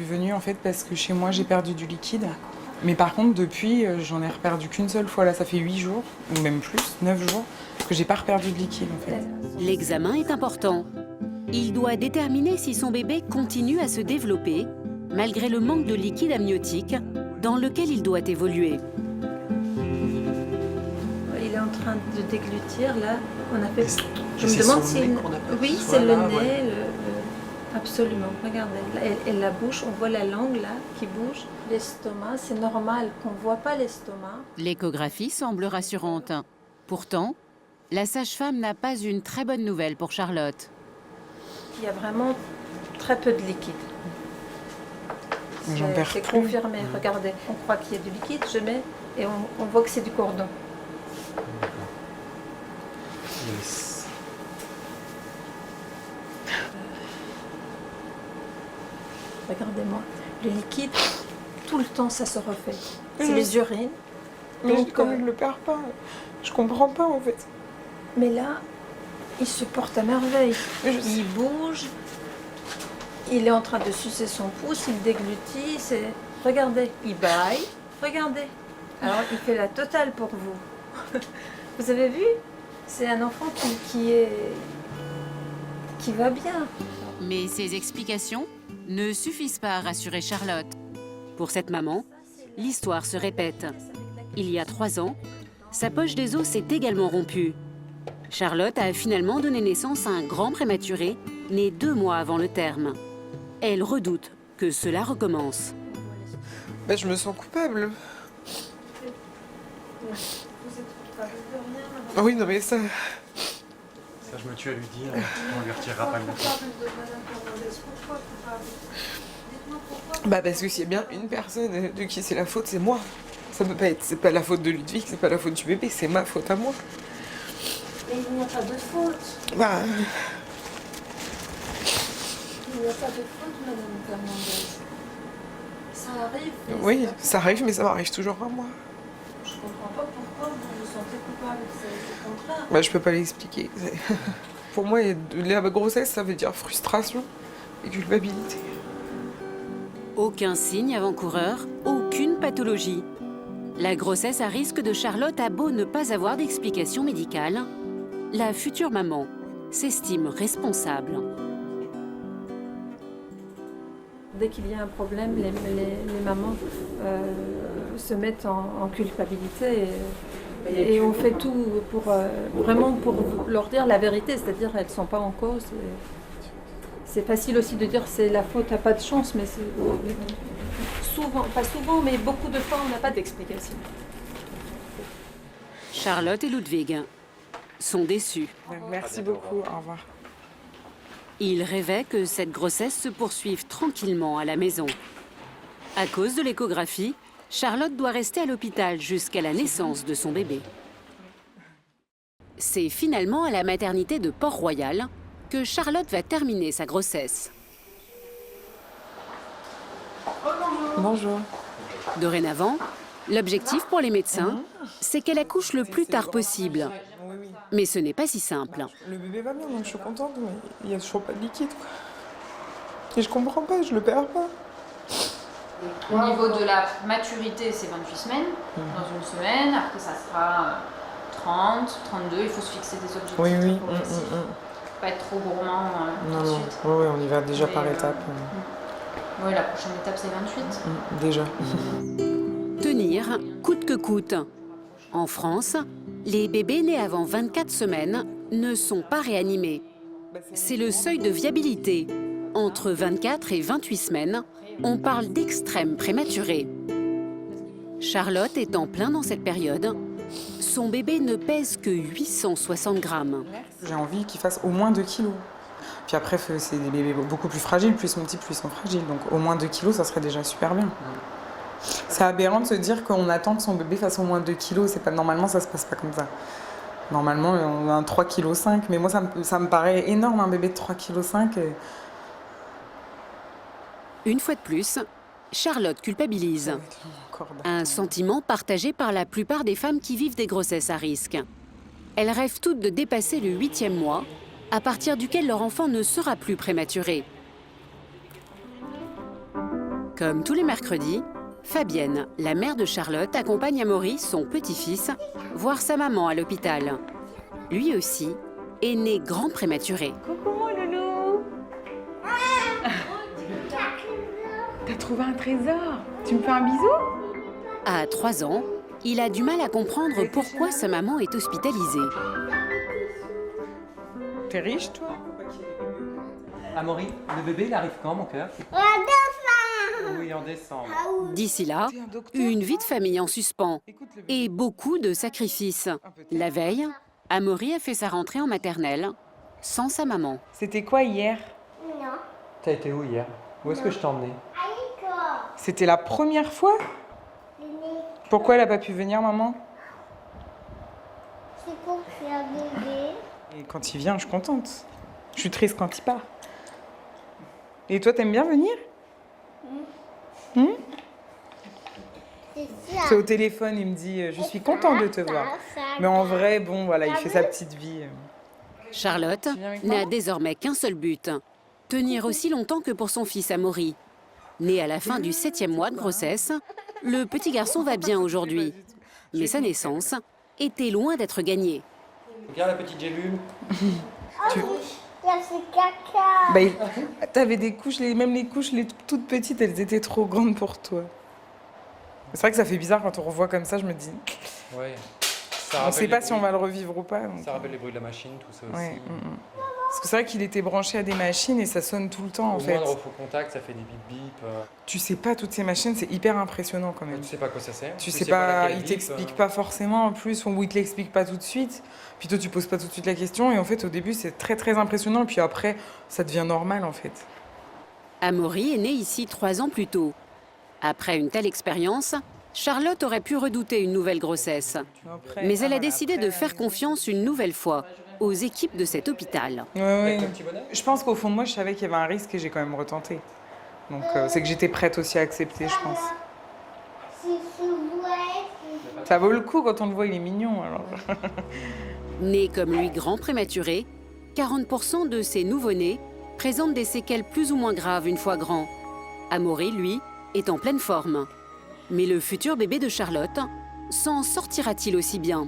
venue en fait parce que chez moi j'ai perdu du liquide. Mais par contre depuis j'en ai reperdu qu'une seule fois, là ça fait 8 jours, ou même plus, 9 jours, que j'ai pas reperdu de liquide en fait. L'examen est important. Il doit déterminer si son bébé continue à se développer, malgré le manque de liquide amniotique dans lequel il doit évoluer. Il est en train de déglutir, là. On a fait... Je Et me c'est demande son si... nez qu'on appelle. Oui, c'est le Voilà, nez. ouais. Absolument. Regardez. Là, et la bouche, on voit la langue, là, qui bouge. L'estomac, c'est normal qu'on ne voit pas l'estomac. L'échographie semble rassurante. Pourtant, la sage-femme n'a pas une très bonne nouvelle pour Charlotte. Il y a vraiment très peu de liquide. J'en perds C'est plus. confirmé. Regardez, on croit qu'il y a du liquide, je mets, et on voit que c'est du cordon. Yes. Regardez-moi. Le liquide, tout le temps, ça se refait. Mais C'est je- les urines. Mais Donc, comme je le perds pas, je comprends pas en fait. mais là, il se porte à merveille. Mais je sais- Il bouge. Il est en train de sucer son pouce, il déglutit. Regardez, il baille. Regardez. Alors, il fait la totale pour vous. Vous avez vu? C'est un enfant qui va bien. Mais ces explications ne suffisent pas à rassurer Charlotte. Pour cette maman, l'histoire se répète. Il y a 3 ans, sa poche des os s'est également rompue. Charlotte a finalement donné naissance à un grand prématuré, né 2 mois avant le terme. Elle redoute que cela recommence. Bah, je me sens coupable. Ah oui, non mais ça... Ça, je me tue à lui dire. On lui retirera pas le Bah parce que s'il y a bien une personne de qui c'est la faute, c'est moi. Ça peut pas être, c'est pas la faute de Ludwig, c'est pas la faute du bébé, c'est ma faute à moi. Mais il n'y a pas de faute. Bah, Il n'y a pas de faute, Madame Fernandez. Ça arrive. mais oui, c'est ça arrive, mais ça m'arrive toujours à moi. Je comprends pas pourquoi vous vous sentez coupable. C'est le contraire. Bah je peux pas l'expliquer. Pour moi, la grossesse, ça veut dire frustration et culpabilité. Aucun signe avant-coureur, aucune pathologie. La grossesse à risque de Charlotte a beau ne pas avoir d'explication médicale, la future maman s'estime responsable. Dès qu'il y a un problème, les mamans se mettent en culpabilité et on fait tout pour vraiment pour leur dire la vérité, c'est-à-dire elles ne sont pas en cause. C'est facile aussi de dire c'est la faute à pas de chance, mais souvent, pas souvent, mais beaucoup de fois on n'a pas d'explication. Charlotte et Ludwig sont déçus. Merci beaucoup, au revoir. Ils rêvaient que cette grossesse se poursuive tranquillement à la maison. À cause de l'échographie, Charlotte doit rester à l'hôpital jusqu'à la naissance de son bébé. C'est finalement à la maternité de Port-Royal que Charlotte va terminer sa grossesse. Bonjour. Dorénavant, l'objectif pour les médecins, c'est qu'elle accouche le plus tard possible. Oui, oui. Mais ce n'est pas si simple. Le bébé va bien, donc je suis contente, mais il y a toujours pas de liquide, quoi. Et je comprends pas, je le perds pas. Au niveau de la maturité, c'est 28 semaines. Dans une semaine, après ça sera 30, 32. Il faut se fixer des objectifs Oui, oui. progressifs. Pas être trop gourmand Non, tout de non. suite. Oui, on y va déjà Mais, par étapes. Oui, la prochaine étape, c'est 28. Déjà. Tenir coûte que coûte. En France, les bébés nés avant 24 semaines ne sont pas réanimés. C'est le seuil de viabilité. Entre 24 et 28 semaines, on parle d'extrême prématuré. Charlotte est en plein dans cette période. Son bébé ne pèse que 860 grammes. J'ai envie qu'il fasse au moins 2 kilos. Puis après, c'est des bébés beaucoup plus fragiles, plus mon petit, plus ils sont fragiles. Donc au moins 2 kilos, ça serait déjà super bien. C'est aberrant de se dire qu'on attend que son bébé fasse au moins 2 kilos. C'est pas, normalement, ça se passe pas comme ça. Normalement, on a un 3,5 kg. Mais moi, ça me paraît énorme, un bébé de 3,5 kg. Une fois de plus, Charlotte culpabilise. Un sentiment partagé par la plupart des femmes qui vivent des grossesses à risque. Elles rêvent toutes de dépasser le 8e mois, à partir duquel leur enfant ne sera plus prématuré. Comme tous les mercredis, Fabienne, la mère de Charlotte, accompagne Amaury, son petit-fils, voir sa maman à l'hôpital. Lui aussi est né grand prématuré. Coucou mon loulou. T'as trouvé un trésor. Tu me fais un bisou? À 3 ans, il a du mal à comprendre pourquoi sa maman est hospitalisée. T'es riche toi? Amaury, le bébé, il arrive quand, mon cœur? Oui, en décembre. D'ici là, T'es un docteur, une vie de famille en suspens Écoute le bébé. et beaucoup de sacrifices. La veille, Amaury a fait sa rentrée en maternelle sans sa maman. C'était quoi hier? T'as été où hier? Où est-ce que je t'ai emmené? C'était la première fois? Pourquoi elle a pas pu venir, maman? C'est pour faire bébé. Et quand il vient, je suis contente. Je suis triste quand il part. Et toi, t'aimes bien venir? C'est C'est ça. au téléphone, il me dit je suis content de te voir. Mais en vrai, bon, voilà, il fait sa petite vie. Charlotte viens avec n'a maman désormais qu'un seul but, tenir aussi longtemps que pour son fils Amaury. Né à la fin du 7e mois de grossesse, le petit garçon va bien aujourd'hui. Mais sa naissance était loin d'être gagnée. Regarde la petite gélule. Il y a ce caca. Bah, t'avais des couches, même les couches les toutes petites, elles étaient trop grandes pour toi. C'est vrai que ça fait bizarre quand on revoit comme ça, je me dis, Ouais. on sait pas si on va le revivre ou pas. Donc. Ça rappelle les bruits de la machine, tout ça aussi. Ouais, Parce que c'est vrai qu'il était branché à des machines et ça sonne tout le temps en Au fait. moindre faux contact, ça fait des bip bip. Tu sais pas toutes ces machines, c'est hyper impressionnant quand même. Tu sais pas à quoi ça sert. Tu Tu sais pas pas, laquelle il bip, t'explique pas forcément en plus, ou il te l'explique pas tout de suite. Puis toi, tu poses pas tout de suite la question et en fait, au début, c'est très très impressionnant. Et puis après, ça devient normal en fait. Amaury est né ici 3 ans plus tôt. Après une telle expérience, Charlotte aurait pu redouter une nouvelle grossesse. Mais elle a décidé de faire confiance une nouvelle fois aux équipes de cet hôpital. Ouais, Avec ouais. ton petit bonhomme? Je pense qu'au fond de moi, je savais qu'il y avait un risque et j'ai quand même retenté. Donc c'est que j'étais prête aussi à accepter, je pense. C'est ouais. Ça vaut le coup quand on le voit, il est mignon alors. Né comme lui grand prématuré, 40% de ces nouveau-nés présentent des séquelles plus ou moins graves une fois grand. Amaury, lui, est en pleine forme. Mais le futur bébé de Charlotte s'en sortira-t-il aussi bien ?